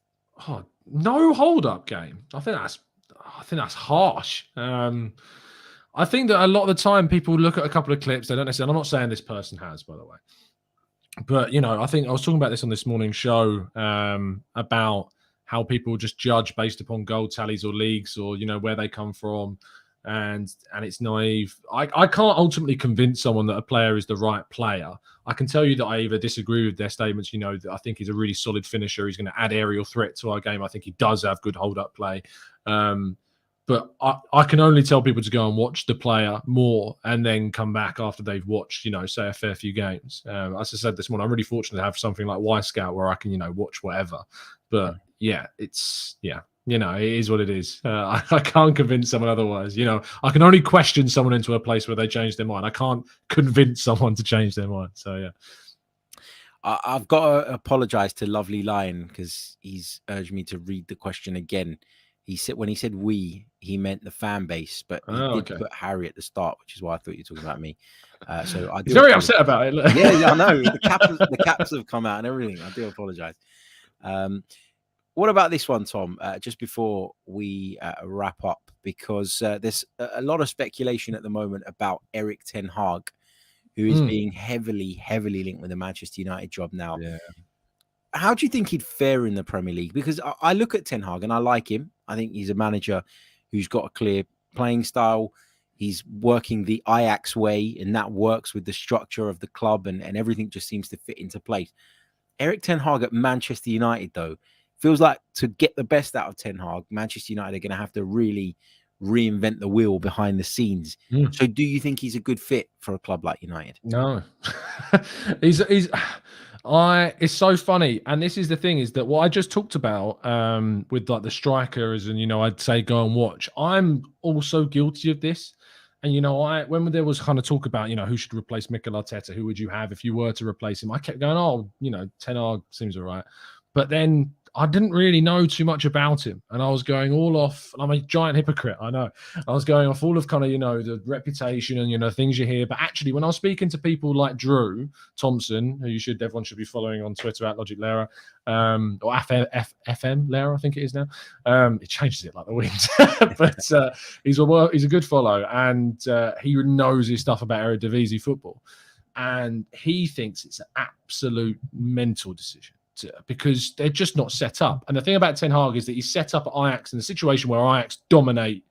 Oh, no hold-up game. I think that's harsh. I think that a lot of the time people look at a couple of clips. They don't necessarily. I'm not saying this person has, by the way, but I think I was talking about this on this morning's show about how people just judge based upon goal tallies or leagues or where they come from. And it's naive. I can't ultimately convince someone that a player is the right player. I can tell you that I either disagree with their statements, that I think he's a really solid finisher. He's going to add aerial threat to our game. I think he does have good hold-up play. But I can only tell people to go and watch the player more and then come back after they've watched, say, a fair few games. As I said this morning, I'm really fortunate to have something like Y-Scout where I can, watch whatever. But, it is what it is. I can't convince someone otherwise. I can only question someone into a place where they change their mind. I can't convince someone to change their mind. So, yeah. I've got to apologize to Lovely Lion because he's urged me to read the question again. He said when he said we, he meant the fan base, but he did put Harry at the start, which is why I thought you were talking about me. So I do. He's very upset about it. Look. Yeah, I know. The caps have come out and everything. I do apologize. What about this one, Tom? Just before we wrap up, because there's a lot of speculation at the moment about Erik ten Hag, who is being heavily linked with the Manchester United job now. Yeah. How do you think he'd fare in the Premier League? Because I look at ten Hag and I like him. I think he's a manager who's got a clear playing style. He's working the Ajax way, and that works with the structure of the club, and everything just seems to fit into place. Erik ten Hag at Manchester United, though, feels like to get the best out of ten Hag, Manchester United are going to have to really reinvent the wheel behind the scenes. So do you think he's a good fit for a club like United? No. It's so funny. And this is the thing, is that what I just talked about with like the strikers and, I'd say go and watch. I'm also guilty of this. And, when there was kind of talk about, who should replace Mikel Arteta, who would you have if you were to replace him? I kept going, Ten Hag seems all right. But then I didn't really know too much about him. And I was going all off, and I'm a giant hypocrite, I know. I was going off all of kind of, the reputation and, things you hear. But actually, when I was speaking to people like Drew Thompson, who everyone should be following on Twitter at Logic Lara, or FM Lara, I think it is now. It changes it like the wind. But he's a good follow, and he knows his stuff about Eredivisie football. And he thinks it's an absolute mental decision. Because they're just not set up. And the thing about Ten Hag is that he's set up at Ajax in a situation where Ajax dominate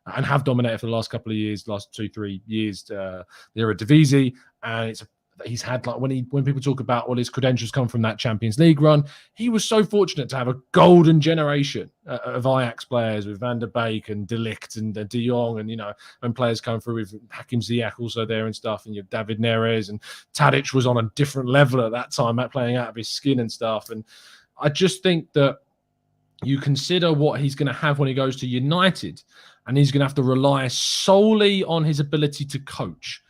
and have dominated for the last couple of years, last 2-3 years, the Eredivisie. And he's had, like, when people talk about his credentials come from that Champions League run, he was so fortunate to have a golden generation of Ajax players with Van der Beek and De Ligt and De Jong, and when players come through with Hakim Ziyech also there and stuff, and you have David Neres, and Tadic was on a different level at that time, playing out of his skin and stuff. And I just think that you consider what he's going to have when he goes to United, and he's going to have to rely solely on his ability to coach.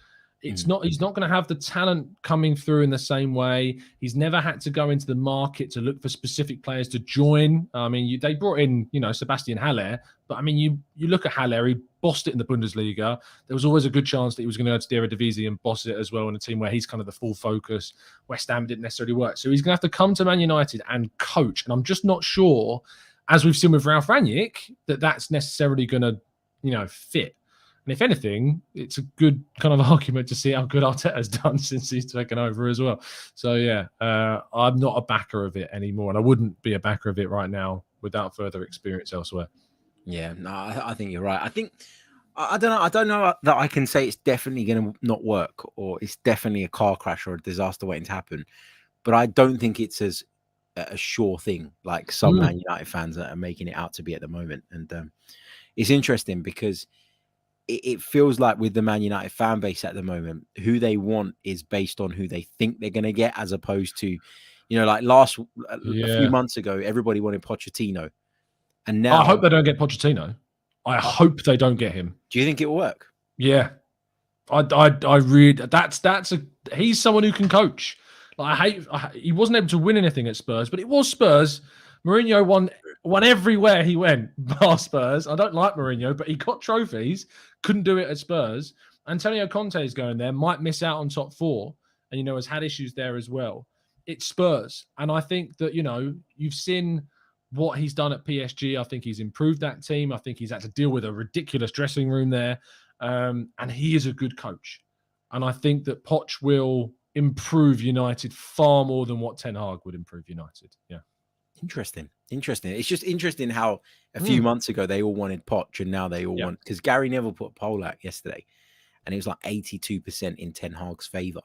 He's not going to have the talent coming through in the same way. He's never had to go into the market to look for specific players to join. I mean, they brought in, Sebastian Haller, but I mean, you look at Haller, he bossed it in the Bundesliga. There was always a good chance that he was going to go to the Eredivisie and boss it as well in a team where he's kind of the full focus. West Ham didn't necessarily work. So he's going to have to come to Man United and coach. And I'm just not sure, as we've seen with Ralf Rangnick, that that's necessarily going to, fit. And if anything, it's a good kind of argument to see how good Arteta's done since he's taken over as well. So, yeah, I'm not a backer of it anymore. And I wouldn't be a backer of it right now without further experience elsewhere. Yeah, no, I think you're right. I don't know that I can say it's definitely going to not work, or it's definitely a car crash or a disaster waiting to happen. But I don't think it's as a sure thing like some Man United fans are making it out to be at the moment. And it's interesting because it feels like with the Man United fan base at the moment, who they want is based on who they think they're going to get, as opposed to, like a few months ago, everybody wanted Pochettino. And now I hope they don't get Pochettino. I hope they don't get him. Do you think it will work? Yeah. I really, he's someone who can coach. Like, he wasn't able to win anything at Spurs, but it was Spurs. Mourinho won everywhere he went, bar Spurs. I don't like Mourinho, but he got trophies. Couldn't do it at Spurs. Antonio Conte is going there, might miss out on top four, and, has had issues there as well. It's Spurs. And I think that, you've seen what he's done at PSG. I think he's improved that team. I think he's had to deal with a ridiculous dressing room there. And he is a good coach. And I think that Poch will improve United far more than what Ten Hag would improve United. Yeah. Interesting. It's just interesting how a few months ago they all wanted Poch, and now they all want, because Gary Neville put a poll out yesterday and it was like 82% in Ten Hag's favour.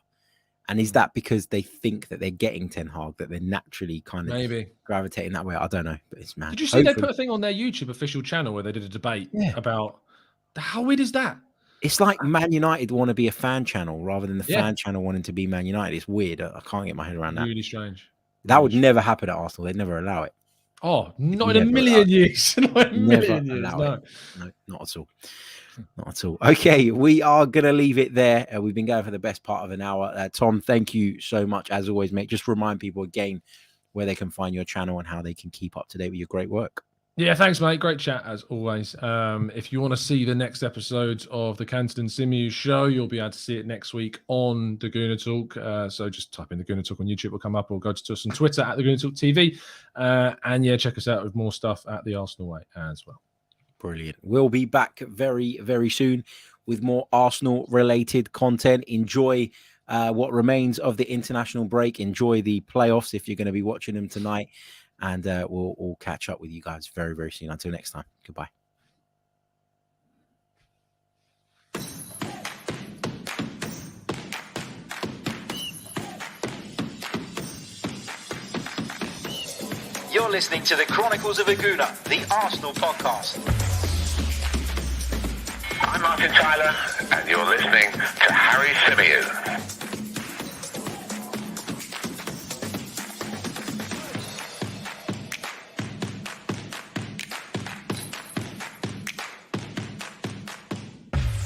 And is that because they think that they're getting Ten Hag, that they're naturally kind of maybe gravitating that way? I don't know, but it's mad. Did you see they put a thing on their YouTube official channel where they did a debate about how weird is that? It's like Man United want to be a fan channel rather than the fan channel wanting to be Man United. It's weird. I can't get my head around that. Really strange. That would never happen at Arsenal. They'd never allow it. Oh, not in a million years. Not in a million years. No, not at all. Not at all. Okay, we are going to leave it there. We've been going for the best part of an hour. Tom, thank you so much, as always, mate. Just remind people again where they can find your channel and how they can keep up to date with your great work. Yeah, thanks, mate. Great chat, as always. If you want to see the next episodes of the Canton Symeou show, you'll be able to see it next week on the Gooner Talk. So just type in the Gooner Talk on YouTube, will come up, or go to us on Twitter at the Gooner Talk TV. And yeah, check us out with more stuff at the Arsenal Way as well. Brilliant. We'll be back very, very soon with more Arsenal-related content. Enjoy what remains of the international break. Enjoy the playoffs if you're going to be watching them tonight. And we'll all catch up with you guys very, very soon. Until next time, goodbye. You're listening to the Chronicles of a Gooner, the Arsenal podcast. I'm Martin Tyler, and you're listening to Harry Symeou.